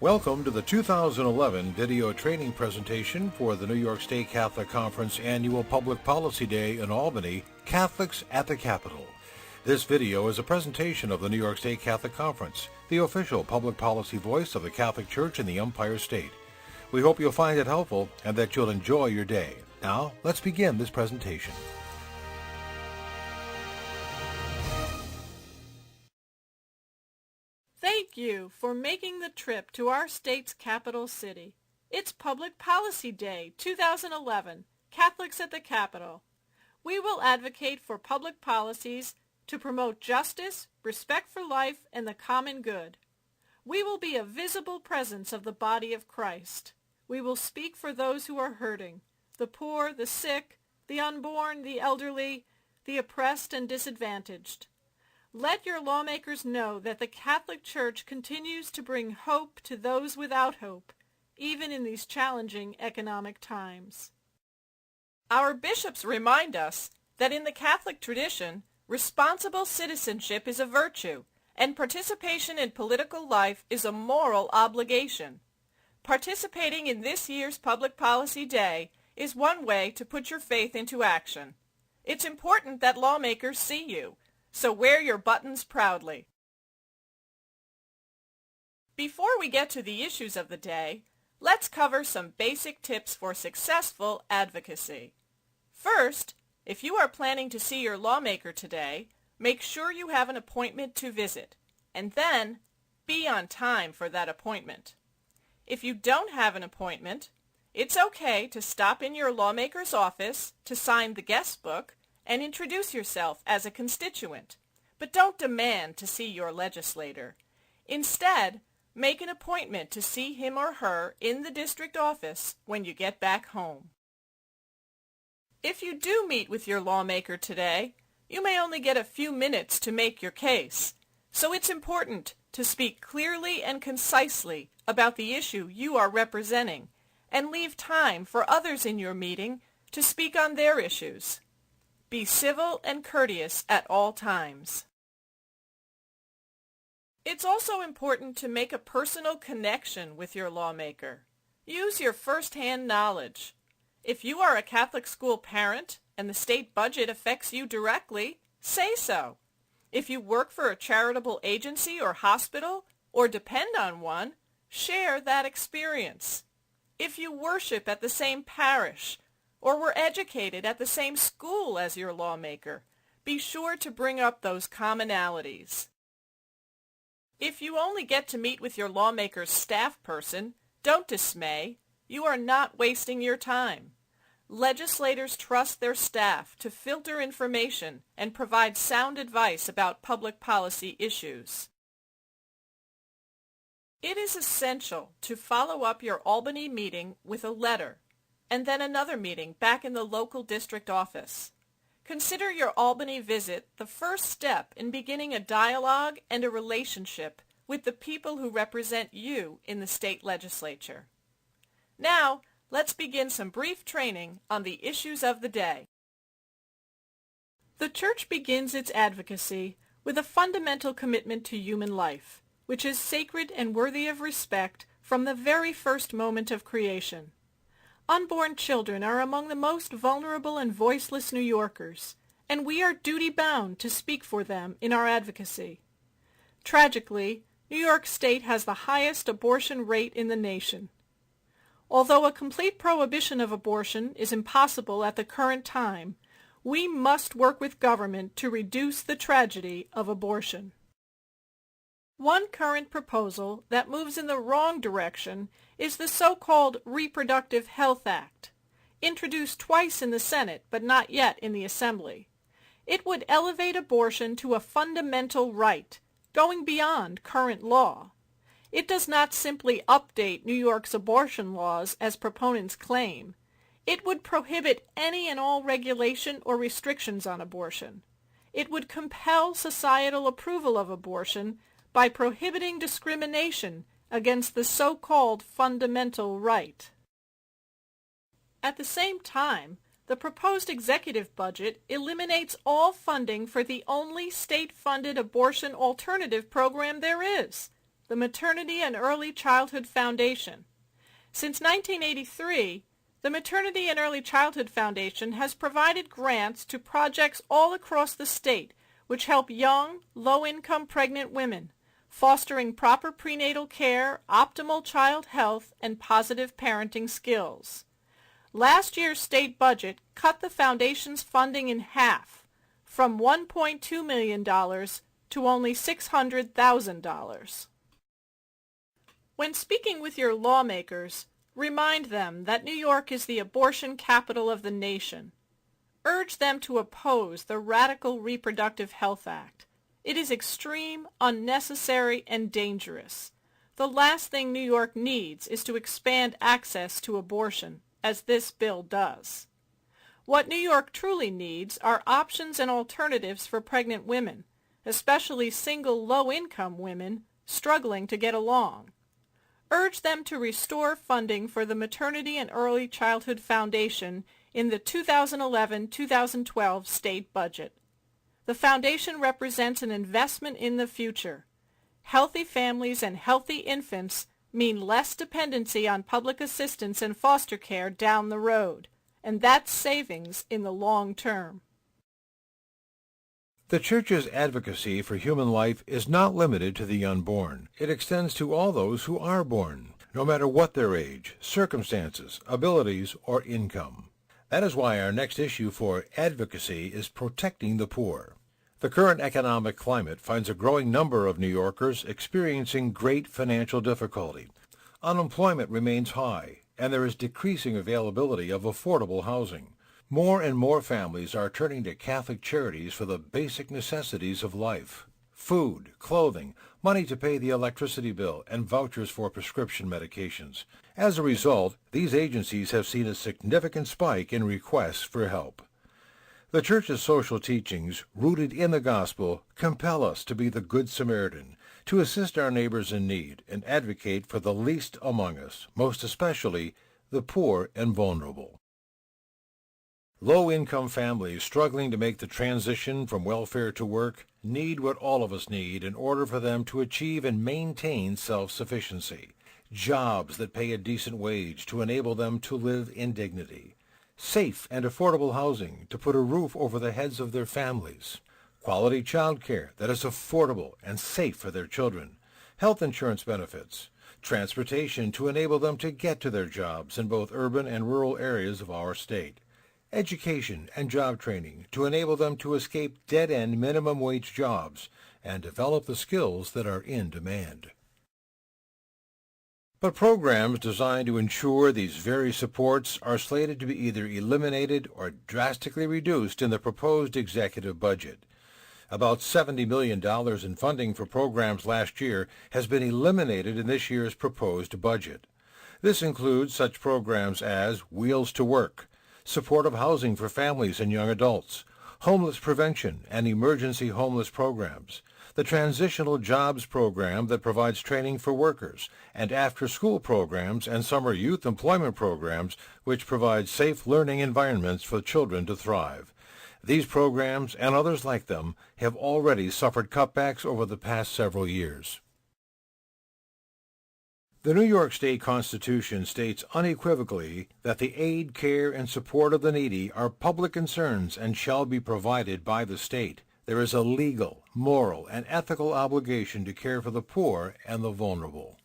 Welcome to the 2011 video training presentation for the New York State Catholic Conference Annual Public Policy Day in Albany, Catholics at the Capitol. This video is a presentation of the New York State Catholic Conference, the official public policy voice of the Catholic Church in the Empire State. We hope you'll find it helpful and that you'll enjoy your day. Now, let's begin this presentation. Thank you for making the trip to our state's capital city. It's Public Policy Day 2011, Catholics at the Capitol. We will advocate for public policies to promote justice, respect for life, and the common good. We will be a visible presence of the body of Christ. We will speak for those who are hurting, the poor, the sick, the unborn, the elderly, the oppressed and disadvantaged. Let your lawmakers know that the Catholic Church continues to bring hope to those without hope, even in these challenging economic times. Our bishops remind us that in the Catholic tradition, responsible citizenship is a virtue, and participation in political life is a moral obligation. Participating in this year's Public Policy Day is one way to put your faith into action. It's important that lawmakers see you, so wear your buttons proudly. Before we get to the issues of the day, let's cover some basic tips for successful advocacy. First, if you are planning to see your lawmaker today, make sure you have an appointment to visit, and then be on time for that appointment. If you don't have an appointment, it's okay to stop in your lawmaker's office to sign the guest book and introduce yourself as a constituent, but don't demand to see your legislator. Instead, make an appointment to see him or her in the district office when you get back home. If you do meet with your lawmaker today, you may only get a few minutes to make your case, so it's important to speak clearly and concisely about the issue you are representing and leave time for others in your meeting to speak on their issues. Be civil and courteous at all times. It's also important to make a personal connection with your lawmaker. Use your first-hand knowledge. If you are a Catholic school parent and the state budget affects you directly, say so. If you work for a charitable agency or hospital or depend on one, share that experience. If you worship at the same parish or were educated at the same school as your lawmaker, be sure to bring up those commonalities. If you only get to meet with your lawmaker's staff person, don't dismay. You are not wasting your time. Legislators trust their staff to filter information and provide sound advice about public policy issues. It is essential to follow up your Albany meeting with a letter, and then another meeting back in the local district office. Consider your Albany visit the first step in beginning a dialogue and a relationship with the people who represent you in the state legislature. Now, let's begin some brief training on the issues of the day. The Church begins its advocacy with a fundamental commitment to human life, which is sacred and worthy of respect from the very first moment of creation. Unborn children are among the most vulnerable and voiceless New Yorkers, and we are duty-bound to speak for them in our advocacy. Tragically, New York State has the highest abortion rate in the nation. Although a complete prohibition of abortion is impossible at the current time, we must work with government to reduce the tragedy of abortion. One current proposal that moves in the wrong direction is the so-called Reproductive Health Act, introduced twice in the Senate but not yet in the Assembly. It would elevate abortion to a fundamental right, going beyond current law. It does not simply update New York's abortion laws as proponents claim. It would prohibit any and all regulation or restrictions on abortion. It would compel societal approval of abortion by prohibiting discrimination against the so-called fundamental right. At the same time, the proposed executive budget eliminates all funding for the only state-funded abortion alternative program there is, the Maternity and Early Childhood Foundation. Since 1983, the Maternity and Early Childhood Foundation has provided grants to projects all across the state which help young, low-income pregnant women, fostering proper prenatal care, optimal child health, and positive parenting skills. Last year's state budget cut the foundation's funding in half, from $1.2 million to only $600,000. When speaking with your lawmakers, remind them that New York is the abortion capital of the nation. Urge them to oppose the radical Reproductive Health Act. It is extreme, unnecessary, and dangerous. The last thing New York needs is to expand access to abortion, as this bill does. What New York truly needs are options and alternatives for pregnant women, especially single low-income women struggling to get along. Urge them to restore funding for the Maternity and Early Childhood Foundation in the 2011-2012 state budget. The foundation represents an investment in the future. Healthy families and healthy infants mean less dependency on public assistance and foster care down the road, and that's savings in the long term. The Church's advocacy for human life is not limited to the unborn. It extends to all those who are born, no matter what their age, circumstances, abilities, or income. That is why our next issue for Advocacy is protecting the poor. The current economic climate finds a growing number of New Yorkers experiencing great financial difficulty. Unemployment remains high, and there is decreasing availability of affordable housing. More and more families are turning to Catholic charities for the basic necessities of life: food, clothing, money to pay the electricity bill, and vouchers for prescription medications. As a result, these agencies have seen a significant spike in requests for help. The Church's social teachings, rooted in the gospel, compel us to be the Good Samaritan, to assist our neighbors in need, and advocate for the least among us, most especially the poor and vulnerable. Low-income families struggling to make the transition from welfare to work need what all of us need in order for them to achieve and maintain self-sufficiency. Jobs that pay a decent wage to enable them to live in dignity. Safe and affordable housing to put a roof over the heads of their families. Quality child care that is affordable and safe for their children. Health insurance benefits. Transportation to enable them to get to their jobs in both urban and rural areas of our state. Education and job training to enable them to escape dead-end minimum wage jobs and develop the skills that are in demand. But programs designed to ensure these very supports are slated to be either eliminated or drastically reduced in the proposed executive budget. About $70 million in funding for programs last year has been eliminated in this year's proposed budget. This includes such programs as Wheels to Work, supportive housing for families and young adults, homeless prevention and emergency homeless programs, the Transitional Jobs Program that provides training for workers, and after-school programs and summer youth employment programs which provide safe learning environments for children to thrive. These programs and others like them have already suffered cutbacks over the past several years. The New York State Constitution states unequivocally that the aid, care, and support of the needy are public concerns and shall be provided by the state. There is a legal, moral, and ethical obligation to care for the poor and the vulnerable.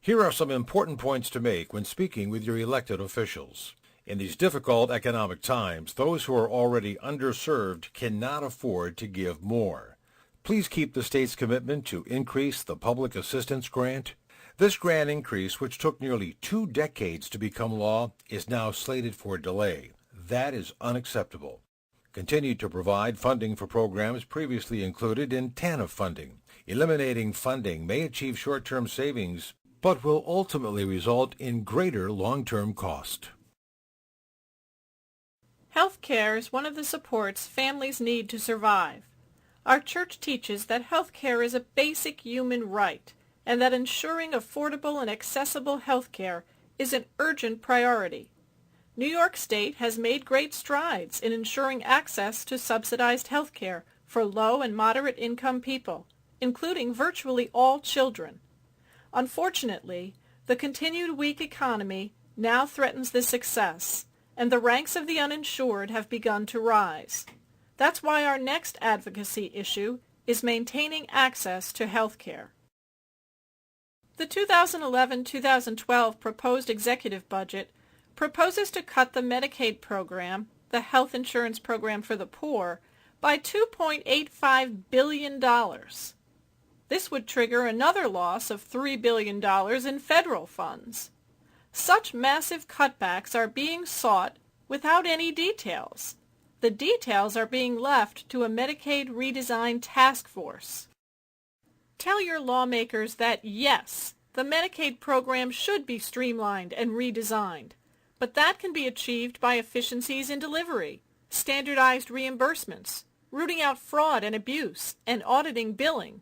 Here are some important points to make when speaking with your elected officials. In these difficult economic times, those who are already underserved cannot afford to give more. Please keep the state's commitment to increase the public assistance grant. This grant increase, which took nearly 2 decades to become law, is now slated for delay. That is unacceptable. Continue to provide funding for programs previously included in TANF funding. Eliminating funding may achieve short-term savings, but will ultimately result in greater long-term cost. Health care is one of the supports families need to survive. Our church teaches that health care is a basic human right, and that ensuring affordable and accessible health care is an urgent priority. New York State has made great strides in ensuring access to subsidized health care for low and moderate income people, including virtually all children. Unfortunately, the continued weak economy now threatens this success, and the ranks of the uninsured have begun to rise. That's why our next advocacy issue is maintaining access to health care. The 2011-2012 proposed executive budget proposes to cut the Medicaid program, the health insurance program for the poor, by $2.85 billion. This would trigger another loss of $3 billion in federal funds. Such massive cutbacks are being sought without any details. The details are being left to a Medicaid redesign task force. Tell your lawmakers that yes, the Medicaid program should be streamlined and redesigned, but that can be achieved by efficiencies in delivery, standardized reimbursements, rooting out fraud and abuse, and auditing billing.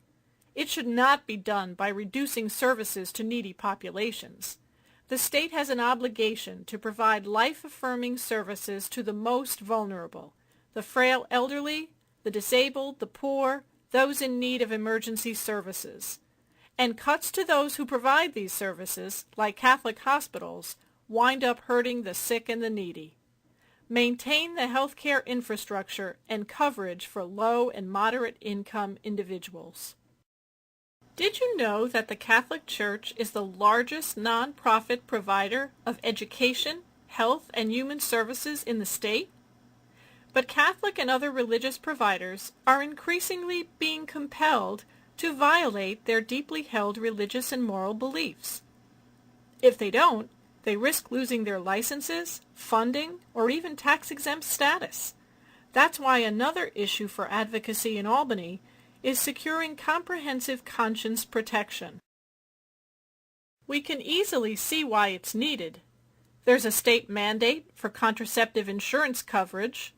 It should not be done by reducing services to needy populations. The state has an obligation to provide life-affirming services to the most vulnerable, the frail elderly, the disabled, the poor, those in need of emergency services. And cuts to those who provide these services, like Catholic hospitals, wind up hurting the sick and the needy. Maintain the health care infrastructure and coverage for low and moderate income individuals. Did you know that the Catholic Church is the largest nonprofit provider of education, health, and human services in the state? But Catholic and other religious providers are increasingly being compelled to violate their deeply held religious and moral beliefs. If they don't, they risk losing their licenses, funding, or even tax-exempt status. That's why another issue for advocacy in Albany is securing comprehensive conscience protection. We can easily see why it's needed. There's a state mandate for contraceptive insurance coverage.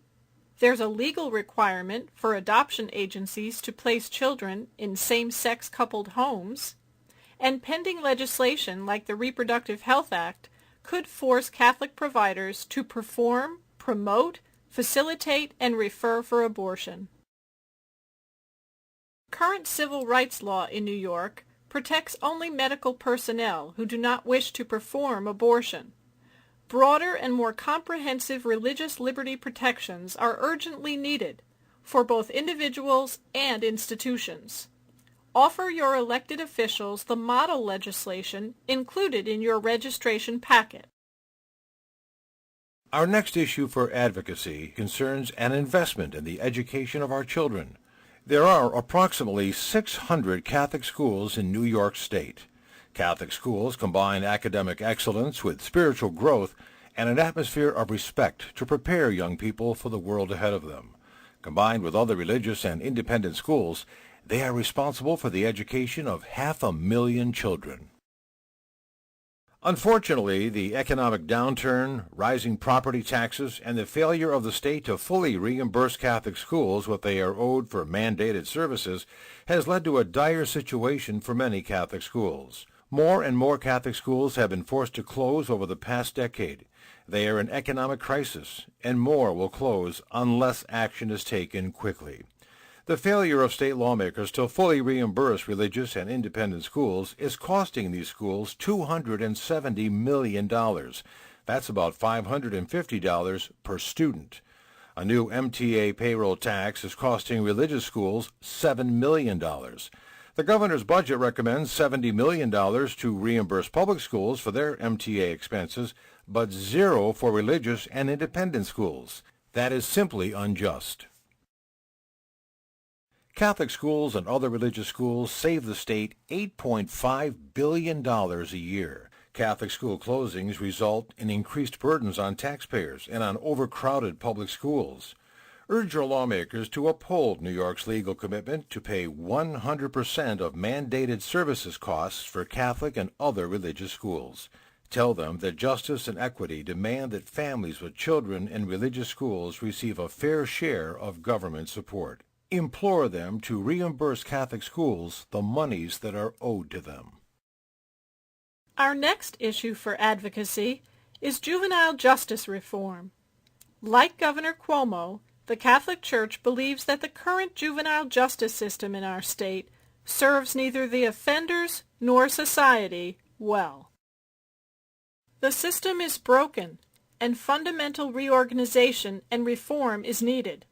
There's a legal requirement for adoption agencies to place children in same-sex coupled homes. And pending legislation like the Reproductive Health Act could force Catholic providers to perform, promote, facilitate, and refer for abortion. Current civil rights law in New York protects only medical personnel who do not wish to perform abortion. Broader and more comprehensive religious liberty protections are urgently needed for both individuals and institutions. Offer your elected officials the model legislation included in your registration packet. Our next issue for advocacy concerns an investment in the education of our children. There are approximately 600 Catholic schools in New York State. Catholic schools combine academic excellence with spiritual growth and an atmosphere of respect to prepare young people for the world ahead of them. Combined with other religious and independent schools, they are responsible for the education of 500,000 children. Unfortunately, the economic downturn, rising property taxes, and the failure of the state to fully reimburse Catholic schools what they are owed for mandated services has led to a dire situation for many Catholic schools. More and more Catholic schools have been forced to close over the past decade. They are in economic crisis, and more will close unless action is taken quickly. The failure of state lawmakers to fully reimburse religious and independent schools is costing these schools $270 million. That's about $550 per student. A new MTA payroll tax is costing religious schools $7 million. The governor's budget recommends $70 million to reimburse public schools for their MTA expenses, but zero for religious and independent schools. That is simply unjust. Catholic schools and other religious schools save the state $8.5 billion a year. Catholic school closings result in increased burdens on taxpayers and on overcrowded public schools. Urge your lawmakers to uphold New York's legal commitment to pay 100% of mandated services costs for Catholic and other religious schools. Tell them that justice and equity demand that families with children in religious schools receive a fair share of government support. Implore them to reimburse Catholic schools the monies that are owed to them. Our next issue for advocacy is juvenile justice reform. Like Governor Cuomo, the Catholic Church believes that the current juvenile justice system in our state serves neither the offenders nor society well. The system is broken, and fundamental reorganization and reform is needed.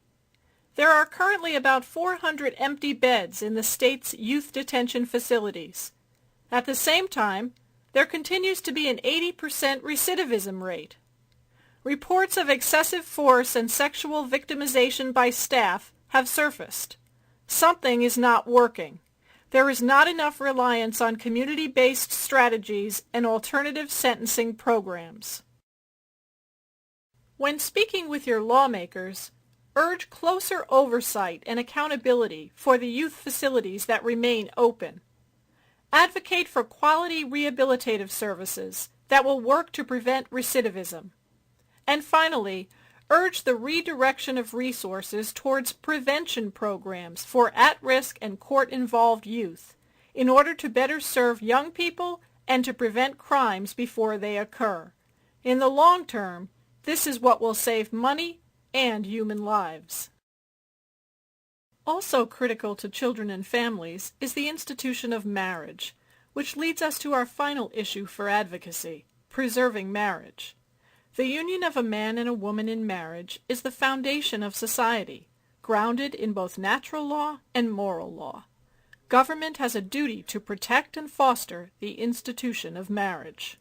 There are currently about 400 empty beds in the state's youth detention facilities. At the same time, there continues to be an 80% recidivism rate. Reports of excessive force and sexual victimization by staff have surfaced. Something is not working. There is not enough reliance on community-based strategies and alternative sentencing programs. When speaking with your lawmakers, urge closer oversight and accountability for the youth facilities that remain open. Advocate for quality rehabilitative services that will work to prevent recidivism. And finally, urge the redirection of resources towards prevention programs for at-risk and court-involved youth in order to better serve young people and to prevent crimes before they occur. In the long term, this is what will save money and human lives. Also critical to children and families is the institution of marriage, which leads us to our final issue for advocacy, preserving marriage. The union of a man and a woman in marriage is the foundation of society, grounded in both natural law and moral law. Government has a duty to protect and foster the institution of marriage.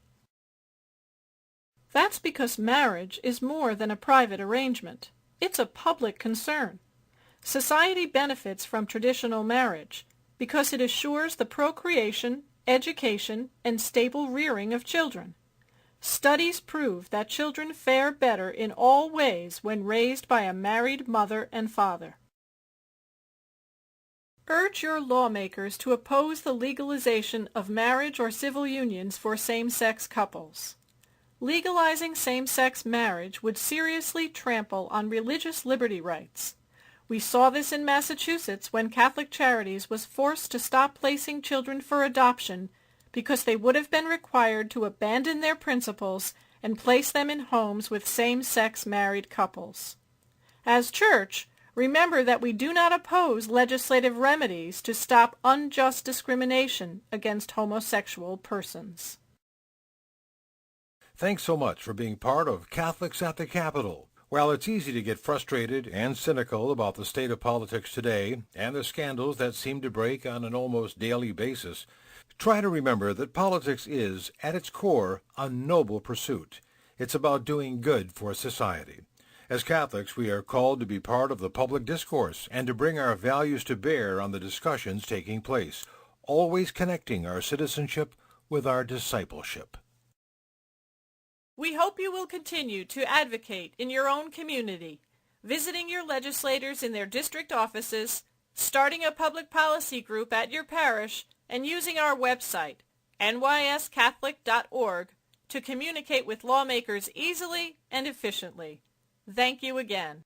That's because marriage is more than a private arrangement. It's a public concern. Society benefits from traditional marriage because it assures the procreation, education, and stable rearing of children. Studies prove that children fare better in all ways when raised by a married mother and father. Urge your lawmakers to oppose the legalization of marriage or civil unions for same-sex couples. Legalizing same-sex marriage would seriously trample on religious liberty rights. We saw this in Massachusetts when Catholic Charities was forced to stop placing children for adoption because they would have been required to abandon their principles and place them in homes with same-sex married couples. As church, remember that we do not oppose legislative remedies to stop unjust discrimination against homosexual persons. Thanks so much for being part of Catholics at the Capitol. While it's easy to get frustrated and cynical about the state of politics today and the scandals that seem to break on an almost daily basis, try to remember that politics is, at its core, a noble pursuit. It's about doing good for society. As Catholics, we are called to be part of the public discourse and to bring our values to bear on the discussions taking place, always connecting our citizenship with our discipleship. We hope you will continue to advocate in your own community, visiting your legislators in their district offices, starting a public policy group at your parish, and using our website, nyscatholic.org, to communicate with lawmakers easily and efficiently. Thank you again.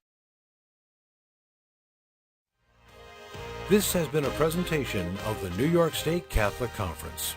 This has been a presentation of the New York State Catholic Conference.